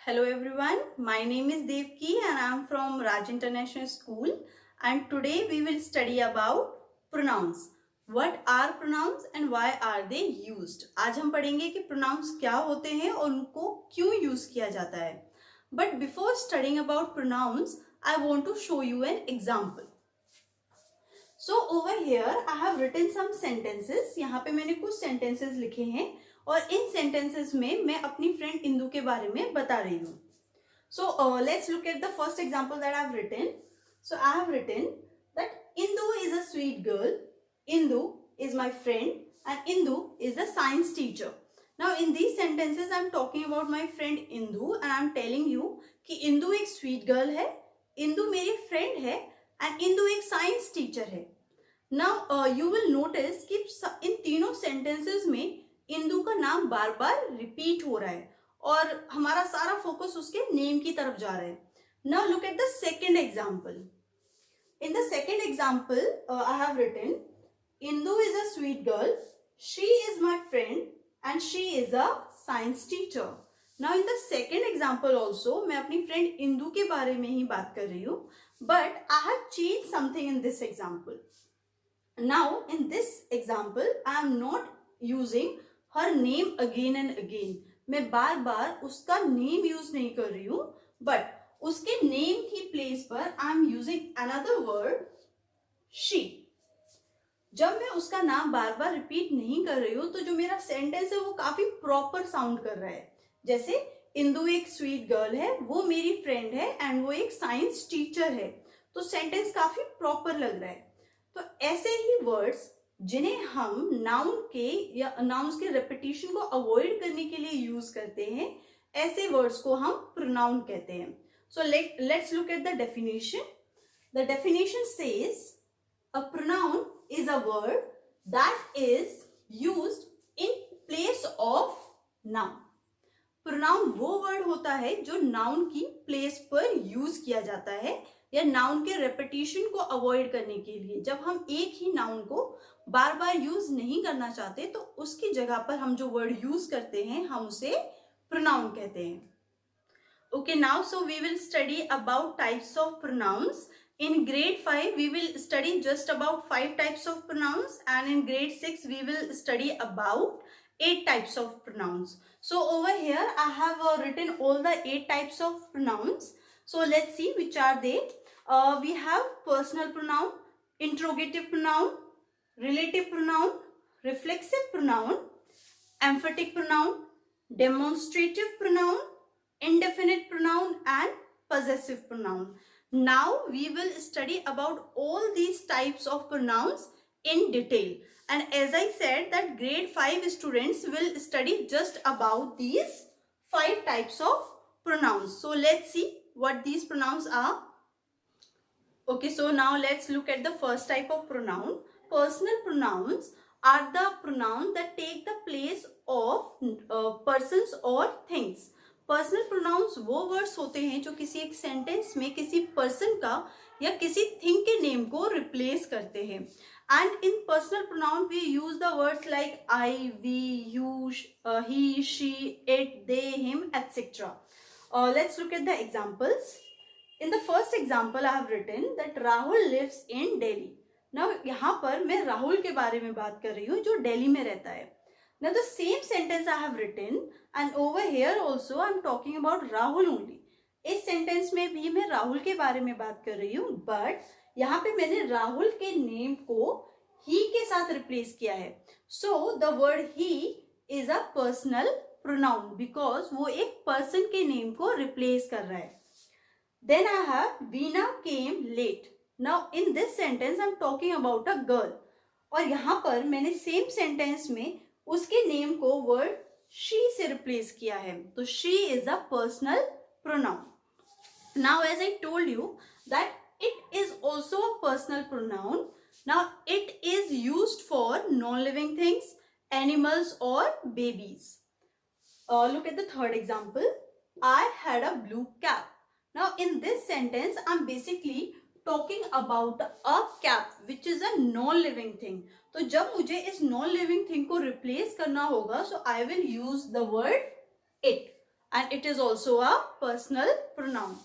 Hello everyone, my name is Devki and I am from Raj International School, and today we will study about pronouns. What are pronouns and why are they used? आज हम पढ़ेंगे कि pronouns क्या होते हैं और उनको क्यों यूज किया जाता है. But before studying about pronouns, I want to show you an example. So over here I have written some sentences. यहाँ पे मैंने कुछ sentences लिखे हैं और इन सेंटेंसेस में मैं अपनी फ्रेंड इंदु के बारे में बता रही हूँ. So let's look at the first example that I have written. So I have written that Indu is a sweet girl, Indu is my friend and Indu is a science teacher. Now in these sentences I am talking about my friend Indu and I am telling you कि इंदु एक sweet girl है, इंदु मेरी friend है and Indu एक science teacher है. Now you will notice कि इन तीनों sentences में इंदु का नाम बार बार रिपीट हो रहा है और हमारा सारा फोकस उसके नेम की तरफ जा रहा है. Now look at the second example. In the second example I have written Indu is a sweet girl, she is my friend and she is a science teacher. Now in the second example also मैं अपनी friend Indu के बारे में ही बात कर रही हूँ, but I have change something in this example. Now in this example I am not using her name again and again. मैं बार बार उसका नेम यूज नहीं कर रही हूं, बट उसके नेम की प्लेस पर आई am using another word she. जब मैं उसका नाम बार बार रिपीट नहीं कर रही हूं तो जो मेरा सेंटेंस है वो काफी प्रॉपर साउंड कर रहा है. जैसे इंदु एक स्वीट गर्ल है, वो मेरी फ्रेंड है एंड वो एक साइंस टीचर है, तो सेंटेंस काफी प्रॉपर लग रहा है. तो ऐसे ही वर्ड्स जिन्हें हम नाउन के या नाउन्स के रेपिटेशन को अवॉइड करने के लिए यूज करते हैं, ऐसे वर्ड्स को हम प्रोनाउन कहते हैं. सो let's look at the definition. The definition says a pronoun is a word that is used in place of noun. Pronoun वो वर्ड होता है जो नाउन की प्लेस पर यूज किया जाता है या नाउन के रेपिटेशन को अवॉइड करने के लिए. जब हम एक ही नाउन को बार बार यूज नहीं करना चाहते तो उसकी जगह पर हम जो वर्ड यूज करते हैं हम उसे प्रोनाउन कहते हैं. Okay, now so we will study about types of pronouns. In grade 5 we will study just about 5 types of pronouns, and in grade 6 we will study about 8 types of pronouns. So over here I have written all the 8 types of pronouns. So let's see which are they. We have personal pronoun, interrogative pronoun, relative pronoun, reflexive pronoun, emphatic pronoun, demonstrative pronoun, indefinite pronoun and possessive pronoun. Now we will study about all these types of pronouns in detail, and as I said that grade 5 students will study just about these 5 types of pronouns. So let's see what these pronouns are. Okay, so now let's look at the first type of pronoun. Personal pronouns are the pronouns that take the place of persons or things. Personal pronouns वो words होते हैं जो किसी एक sentence में किसी person का या किसी थिंग के नेम को रिप्लेस करते हैं. And in personal pronoun we use the words like I, we, you, he, she, it, they, him, etcetera. Let's look at the examples. In the first example I have written that Rahul lives in Delhi. Now यहाँ पर मैं राहुल के बारे में बात कर रही हूँ जो दिल्ली में रहता है. Now the same sentence I have written, and over here also I am talking about Rahul only. इस सेंटेंस में भी मैं राहुल के बारे में बात कर रही हूँ, बट यहाँ पे मैंने राहुल के नेम को ही के साथ रिप्लेस किया है. So the word he is a personal pronoun because वो एक पर्सन के नेम को रिप्लेस कर रहा है. Then I have Veena came late. Now in this sentence I am talking about a girl, और यहाँ पर मैंने सेम सेंटेंस में उसके नेम को वर्ड शी से रिप्लेस किया है, तो she is a personal pronoun. Now as I told you that it is also a personal pronoun. Now it is used for non living things, animals और babies. Look at the third example. I had a blue cap. Now in this sentence I am basically talking about a cap which is a non living thing. तो जब मुझे इस non living thing को replace करना होगा सो I will use the word it. and it is also a personal pronoun.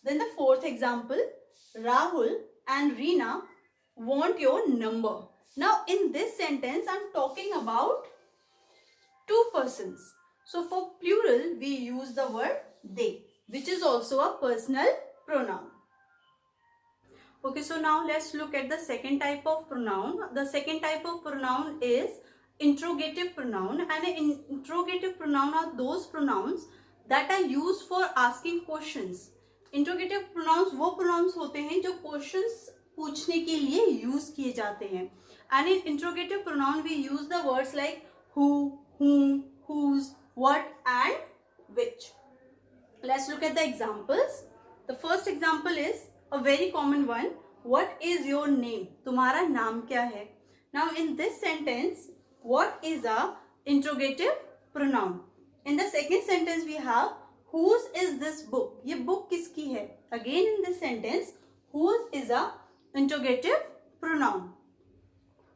Then the fourth example, Rahul and Reena want your number. Now in this sentence I'm talking about two persons. So for plural we use the word they, which is also a personal pronoun. Okay, so now let's look at the second type of pronoun. The second type of pronoun is interrogative pronoun, and an interrogative pronoun are those pronouns that are used for asking questions. Interrogative pronouns वो pronouns होते हैं जो questions पूछने के लिए use किए जाते हैं. And in interrogative pronoun we use the words like who, whom, whose, what and which. Let's look at the examples. The first example is a very common one. What is your name? तुम्हारा नाम क्या है? Now in this sentence, what is a interrogative pronoun? In the second sentence we have whose is this book? ये book किसकी है? Again in this sentence, whose is a interrogative pronoun.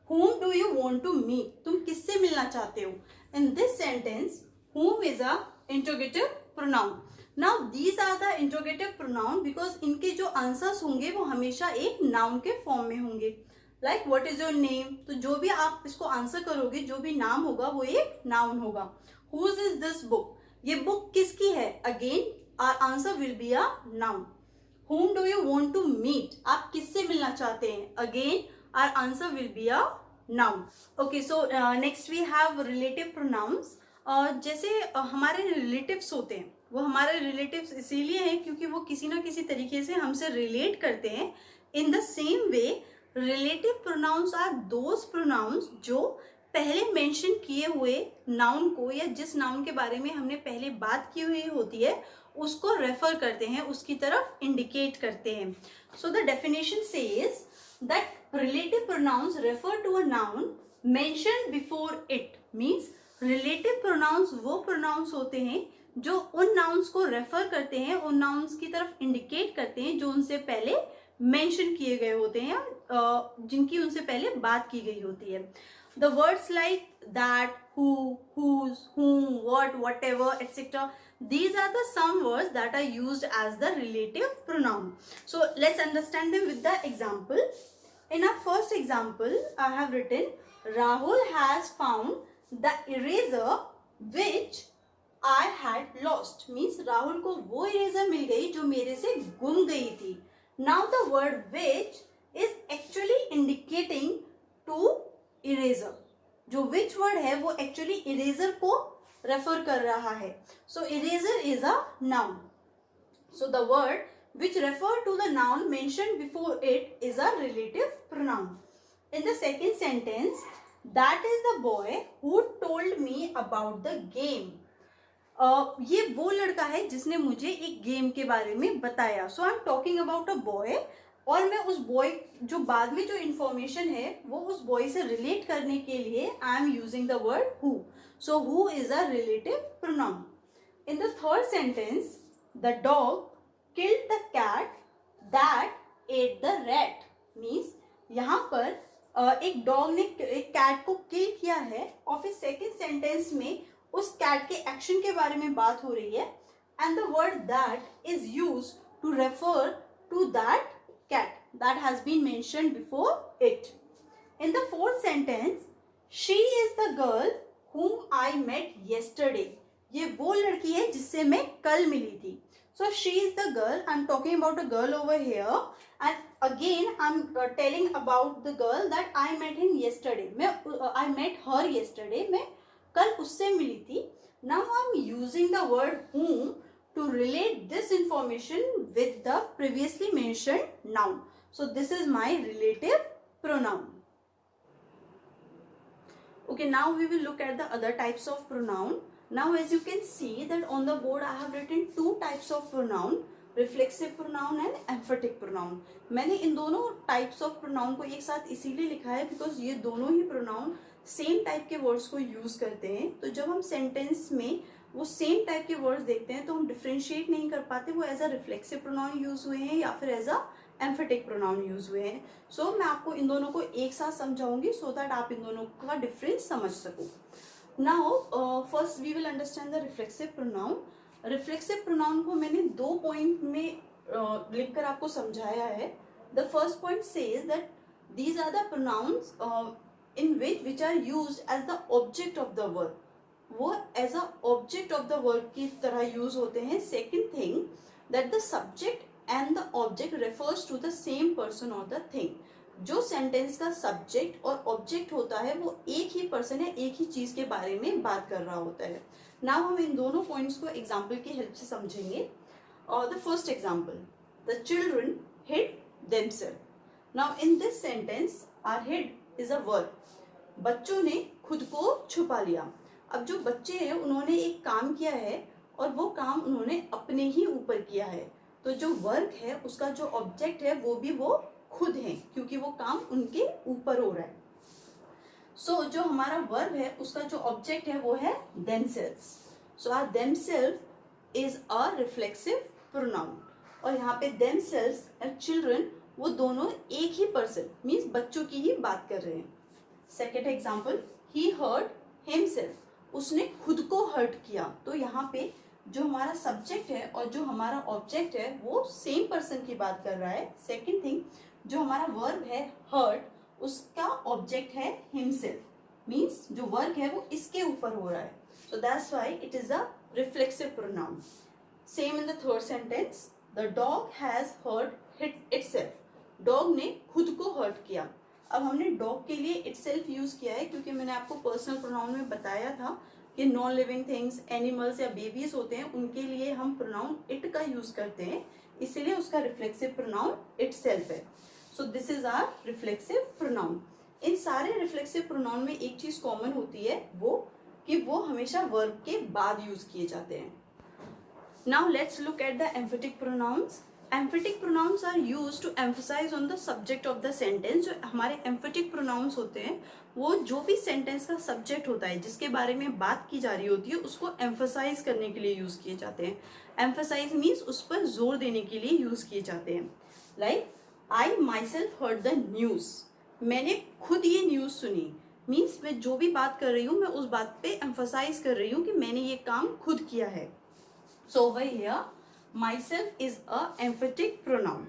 Whom do you want to meet? तुम किससे मिलना चाहते हो? In this sentence, whom is a interrogative pronoun. Now these are the interrogative pronoun because इनके जो answers होंगे वो हमेशा एक नाउन के फॉर्म में होंगे. Like what is your name? तो जो भी आप इसको आंसर करोगे, जो भी नाम होगा वो एक नाउन होगा. Whose is this book? ये बुक किसकी है? Again our answer will be a noun. Whom do you want to meet? आप किससे मिलना चाहते हैं? Again our answer will be a noun. Okay, so next we have relative pronouns. जैसे हमारे रिलेटिव्स होते हैं, वो हमारे रिलेटिव्स इसीलिए हैं क्योंकि वो किसी ना किसी तरीके से हमसे रिलेट करते हैं. In the same way relative pronouns are those pronouns जो पहले मेंशन किए हुए नाउन को या जिस नाउन के बारे में हमने पहले बात की हुई होती है उसको रेफर करते हैं, उसकी तरफ इंडिकेट करते हैं. So the definition says that relative pronouns refer to a noun mention before it. Means relative pronouns वो प्रोनाउंस होते हैं जो उन नाउन्स को रेफर करते हैं, उन नाउन्स की तरफ इंडिकेट करते हैं जो उनसे पहले मेंशन किए गए होते हैं, जिनकी उनसे पहले बात की गई होती है. The words like that, who, whose, whom, what, whatever, etc. These are the some words that are used as the relative pronoun. So let's understand them with the example. In our first example, I have written Rahul has found the eraser which I had lost. Means Rahul को वो eraser मिल गई जो मेरे से गुम गई थी. Now the word which is actually indicating to eraser. जो which word है वो actually eraser को रेफर कर रहा है. So eraser is a noun. So the word which refer to the noun mentioned before it is a relative pronoun. In the second sentence, that is the boy who told me about the game. ये वो लड़का है जिसने मुझे एक game के बारे में बताया. So I am talking about a boy, और मैं उस बॉय जो बाद में जो इंफॉर्मेशन है वो उस बॉय से रिलेट करने के लिए I am using the word who. So who is a relative pronoun. In the third sentence, the dog killed the cat that ate the rat. Means यहाँ पर एक डॉग ने एक कैट को किल किया है और फिर सेकेंड सेंटेंस में उस कैट के एक्शन के बारे में बात हो रही है. And the word that is use to refer to that cat that has been mentioned before it. In the fourth sentence, she is the girl whom I met yesterday. ये वो लड़की है जिससे मैं कल मिली थी. So she is the girl. I'm talking about a girl over here, and again I'm telling about the girl that I met him yesterday. I met her yesterday. मैं कल उससे मिली थी. Now I'm using the word whom to relate this information with the previously mentioned noun. So this is my relative pronoun. Okay, now we will look at the other types of pronoun. Now as you can see that on the board I have written two types of pronoun, reflexive pronoun and emphatic pronoun. मैंने इन दोनों types of pronoun को एक साथ इसीलिए लिखा है because ये दोनों ही pronoun सेम टाइप के वर्ड्स को यूज करते हैं. तो जब हम सेंटेंस में वो सेम टाइप के वर्ड्स देखते हैं तो हम डिफ्रेंशिएट नहीं कर पाते वो as a reflexive pronoun use हुए हैं या फिर as a emphatic pronoun use हुए हैं. सो मैं आपको इन दोनों को एक साथ समझाऊंगी सो दैट आप इन दोनों का डिफरेंस समझ सको. Now first we will understand the reflexive pronoun. Reflexive pronoun को मैंने 2 पॉइंट में लिखकर आपको समझाया है. The first point says that these are the pronouns in which are used as the object of the verb. वो as a object of the verb की तरह यूज होते हैं. Second thing that the subject and the object refers to the same person or the thing. जो sentence का subject और object होता है वो एक ही पर्सन या एक ही चीज के बारे में बात कर रहा होता है. नाउ हम इन दोनों पॉइंट्स को एग्जाम्पल की हेल्प से समझेंगे. और the first example, the children hid themself. Now in this sentence, our hid is a verb. बच्चों ने खुद को छुपा लिया. अब जो बच्चे हैं उन्होंने एक काम किया है और वो काम उन्होंने अपने ही ऊपर किया है. तो जो वर्क है उसका जो ऑब्जेक्ट है वो भी वो खुद है क्योंकि वो काम उनके ऊपर हो रहा है. सो जो हमारा वर्ब है उसका जो ऑब्जेक्ट है वो है themselves. So our themselves is a reflexive pronoun. और यहाँ पे themselves और children वो दोनों एक ही पर्सन मीन्स बच्चों की ही बात कर रहे हैं. सेकेंड एग्जाम्पल, ही हर्ट हिमसेल्फ. उसने खुद को हर्ट किया. तो यहाँ पे जो हमारा सब्जेक्ट है और जो हमारा ऑब्जेक्ट है वो सेम पर्सन की बात कर रहा है. सेकेंड थिंग, जो हमारा वर्ब है हर्ट उसका ऑब्जेक्ट है हिमसेल्फ मीन्स जो वर्क है वो इसके ऊपर हो रहा है. So that's why it is a reflexive pronoun. Same in the third sentence, the dog has hurt itself. Dog ने खुद को हर्ट किया. अब हमने डॉग के लिए इटसेल्फ यूज किया है क्योंकि मैंने आपको पर्सनल प्रोनाउन में बताया था कि नॉन लिविंग थिंग्स, एनिमल्स या बेबीज होते हैं उनके लिए हम प्रोनाउन इट का यूज करते हैं, इसलिए उसका रिफ्लेक्सिव प्रोनाउन इटसेल्फ है. So this is our reflexive pronoun. इन सारे रिफ्लेक्सिव प्रोनाउन में एक चीज कॉमन होती है वो कि वो हमेशा वर्ब के बाद यूज किए जाते हैं. Now let's look at the emphatic pronouns. Emphatic pronouns are use to emphasise on the subject of the sentence. जो हमारे एम्फेटिक प्रोनाउंस होते हैं वो जो भी सेंटेंस का सब्जेक्ट होता है जिसके बारे में बात की जा रही होती है उसको एम्फसाइज करने के लिए यूज किए जाते हैं. एम्फसाइज मीन्स उस पर जोर देने के लिए यूज किए जाते हैं. Like I my self heard the news. मैंने खुद ये न्यूज सुनी मीन्स मैं जो भी बात कर रही हूँ मैं उस बात पे एम्फसाइज कर रही हूँ कि मैंने ये काम खुद किया है. सो over here myself is a emphatic pronoun.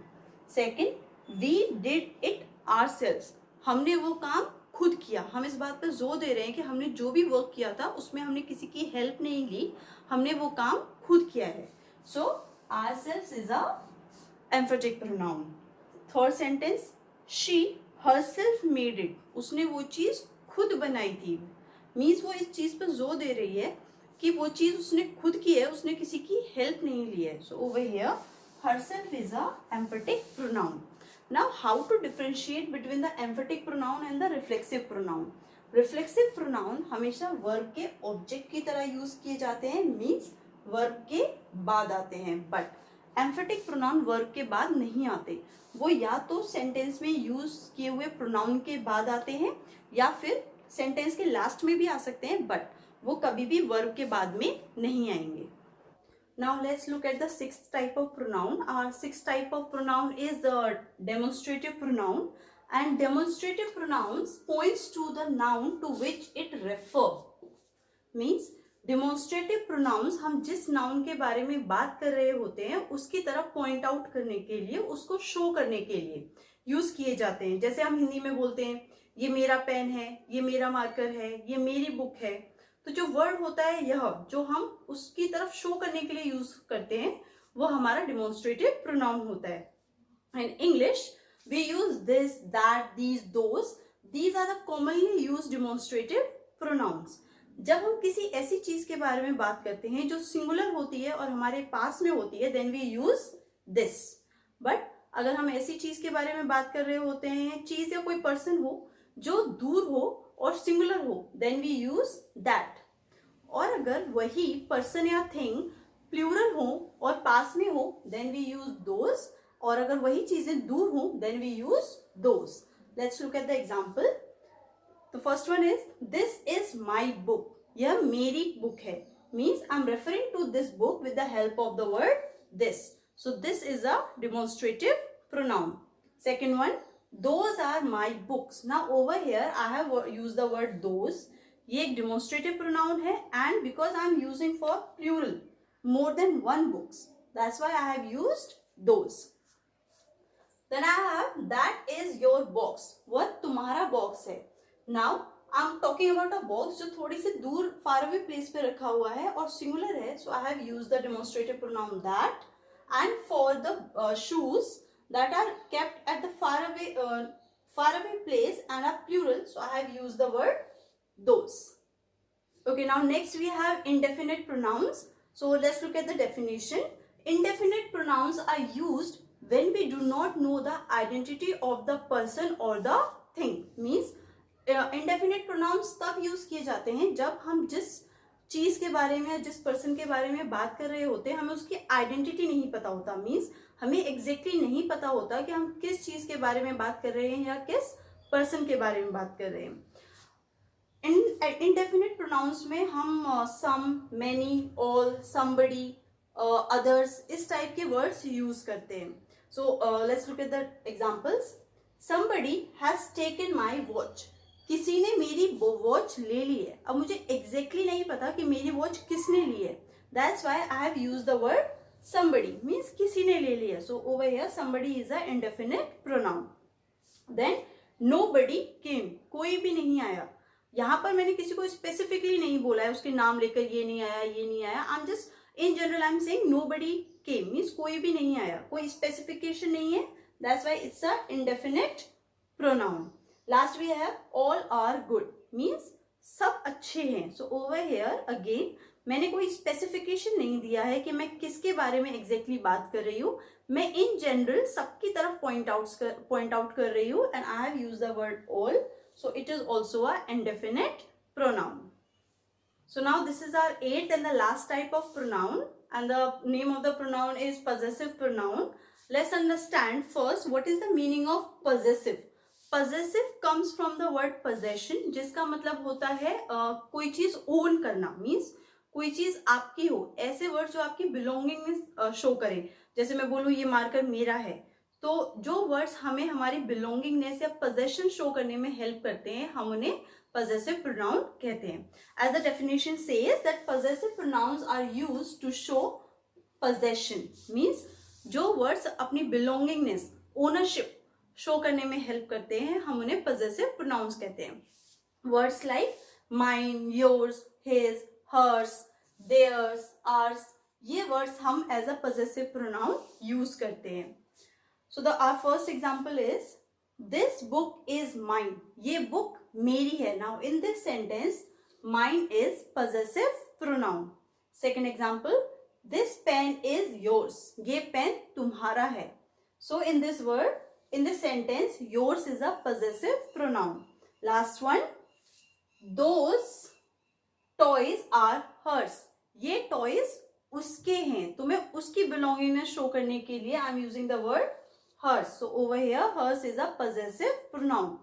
Second, we did it ourselves. हमने वो काम खुद किया. हम इस बात पर जोर दे रहे हैं कि हमने जो भी वर्क किया था उसमें हमने किसी की हेल्प नहीं ली, हमने वो काम खुद किया है. So ourselves is a emphatic pronoun. Third sentence, she herself made it. उसने वो चीज खुद बनाई थी. मीन्स वो इस चीज पर जोर दे रही है कि वो चीज उसने खुद की है, उसने किसी की हेल्प नहीं ली है. सो over here herself is a emphatic pronoun. Now how to differentiate between the emphatic pronoun and the reflexive pronoun? Reflexive pronoun हमेशा verb के object की तरह यूज किए जाते हैं मीन्स verb के बाद आते हैं. बट emphatic pronoun verb के बाद नहीं आते. वो या तो सेंटेंस में यूज किए हुए प्रोनाउन के बाद आते हैं या फिर सेंटेंस के लास्ट में भी आ सकते हैं बट वो कभी भी वर्ब के बाद में नहीं आएंगे. Now let's look at the sixth type of pronoun. Our sixth type of pronoun is the demonstrative pronoun, and demonstrative pronouns points to the noun to which it refer. Means demonstrative pronouns हम जिस noun के बारे में बात कर रहे होते हैं उसकी तरफ point out करने के लिए, उसको show करने के लिए यूज किए जाते हैं. जैसे हम हिंदी में बोलते हैं ये मेरा पेन है, ये मेरा मार्कर है, ये मेरी बुक है. तो जो वर्ड होता है यह जो हम उसकी तरफ शो करने के लिए यूज करते हैं वो हमारा डिमॉन्स्ट्रेटिव प्रोनाउन होता है. In English we use this, that, these, those. These are the commonly use demonstrative pronouns. जब हम किसी ऐसी चीज के बारे में बात करते हैं जो सिंगुलर होती है और हमारे पास में होती है then we use this. But अगर हम ऐसी चीज के बारे में बात कर रहे होते हैं, चीज या कोई पर्सन हो जो दूर हो और सिंगुलर हो देन वी यूज दैट. और अगर वही पर्सन या थिंग प्लूरल हो और पास में हो देन वी यूज दोज. और अगर वही चीजें दूर हो then we use those. Let's look at the example. The first one is this is my book. यह मेरी बुक है means I am referring to this book with the help of the word this. So this is a demonstrative pronoun. Second one, those are my books. Now over here I have used the word those. ये एक demonstrative pronoun है and because I am using for plural more than one books. That's why I have used those. Then I have that is your box. What तुम्हारा box है. Now I'm talking about a box जो थोड़ी सी दूर far away place पे रखा हुआ है और singular है. So I have used the demonstrative pronoun that. And for the shoes that are kept at the far away place and are plural, so I have used the word those. Okay, now next we have indefinite pronouns. So let's look at the definition. Indefinite pronouns are used when we do not know the identity of the person or the thing. Means indefinite pronouns तब use किए जाते हैं जब हम जिस चीज के बारे में, जिस पर्सन के बारे में बात कर रहे होते हैं, हमें उसकी आइडेंटिटी नहीं पता होता. मीन्स हमें एग्जैक्टली नहीं पता होता कि हम किस चीज के बारे में बात कर रहे हैं या किस पर्सन के बारे में बात कर रहे हैं. इंडेफिनिट प्रोनाउंस में हम सम, मैनी, ऑल, समबडी, अदर्स इस टाइप के वर्ड्स यूज करते हैं. सो let's look at the examples. Somebody has taken my watch. किसी ने मेरी वॉच ले ली है. अब मुझे एग्जैक्टली नहीं पता कि मेरी वॉच किसने ली है. That's why I have used the word somebody. Means किसी ने ले लिया. So over here somebody is a indefinite pronoun. Then nobody came. कोई भी नहीं आया. यहाँ पर मैंने किसी को स्पेसिफिकली नहीं बोला है उसके नाम लेकर ये नहीं आया, ये नहीं आया. I am just in general I am saying nobody came. Means कोई भी नहीं आया, कोई स्पेसिफिकेशन नहीं है. That's why it's a indefinite pronoun. Last we have all are good. Means सब अच्छे हैं. So over here again मैंने कोई स्पेसिफिकेशन नहीं दिया है कि मैं किसके बारे में एग्जैक्टली बात कर रही हूँ. मैं इन जनरल सबकी तरफ पॉइंट आउट कर रही हूँ. And I have used the word all. So it is also a indefinite pronoun. So now this is our eighth and the last type of pronoun, and the name of the pronoun is possessive pronoun. Let's understand first what is the meaning of possessive. Possessive comes from the word possession, जिसका मतलब होता है कोई चीज own करना. Means कोई चीज आपकी हो. ऐसे वर्ड जो आपकी बिलोंगिंग शो करें. जैसे मैं बोलूँ ये मार्कर मेरा है, तो जो वर्ड्स हमें हमारी बिलोंगिंगनेस या पोजेशन शो करने में हेल्प करते हैं हम उन्हें possessive pronoun कहते हैं. As the definition says that possessive pronouns are used to show possession. Means जो वर्ड्स अपनी बिलोंगिंगनेस, ओनरशिप शो करने में हेल्प करते हैं हम उन्हें possessive pronouns कहते हैं. Words like mine, yours, his, hers, theirs, ours, ये वर्ड्स हम as a possessive pronoun use करते हैं. So our first example is this book is mine. ये बुक मेरी है. Now in this sentence mine is possessive pronoun. Second example, this pen is yours. ये pen तुम्हारा है. So in this word, in this sentence, yours is a possessive pronoun. Last one, those toys are hers. ये toys उसके हैं. तो मैं उसकी belongingness show करने के लिए I am using the word hers. So over here hers is a possessive pronoun.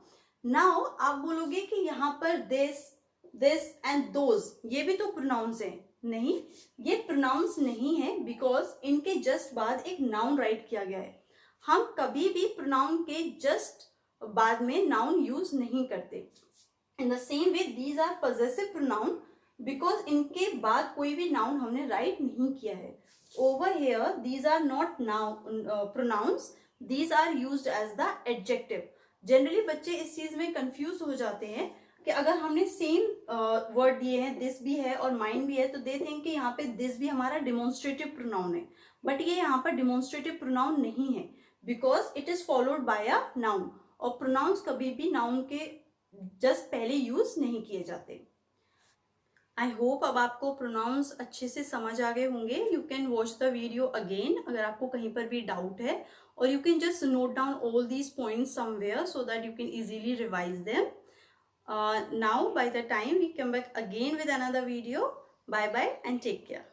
Now आप बोलोगे कि यहाँ पर this and those ये भी तो pronouns हैं. नहीं, ये pronouns नहीं है because इनके just बाद एक noun write किया गया है. हम कभी भी pronoun के just बाद में noun use नहीं करते. In the same way these are possessive pronoun because इनके बाद कोई भी noun हमने write नहीं किया है. Over here these are not noun pronouns. These are used as the adjective. Generally बच्चे इस चीज में कंफ्यूज हो जाते हैं कि अगर हमने सेम वर्ड दिए हैं, दिस भी है और माइन भी है, तो दे थिंक कि यहाँ पे दिस भी हमारा डिमोन्स्ट्रेटिव प्रोनाउन है. बट ये यहाँ पर डिमोन्स्ट्रेटिव प्रोनाउन नहीं है because it is followed by a noun. और प्रोनाउंस कभी भी नाउन के जस्ट पहले यूज नहीं किए जाते. आई होप अब आपको प्रोनाउंस अच्छे से समझ आ गए होंगे. You can watch the video again अगर आपको कहीं पर भी डाउट है, or you can just note down all these points somewhere so that you can easily revise them. Now by the time we come back again with another video, bye bye and take care.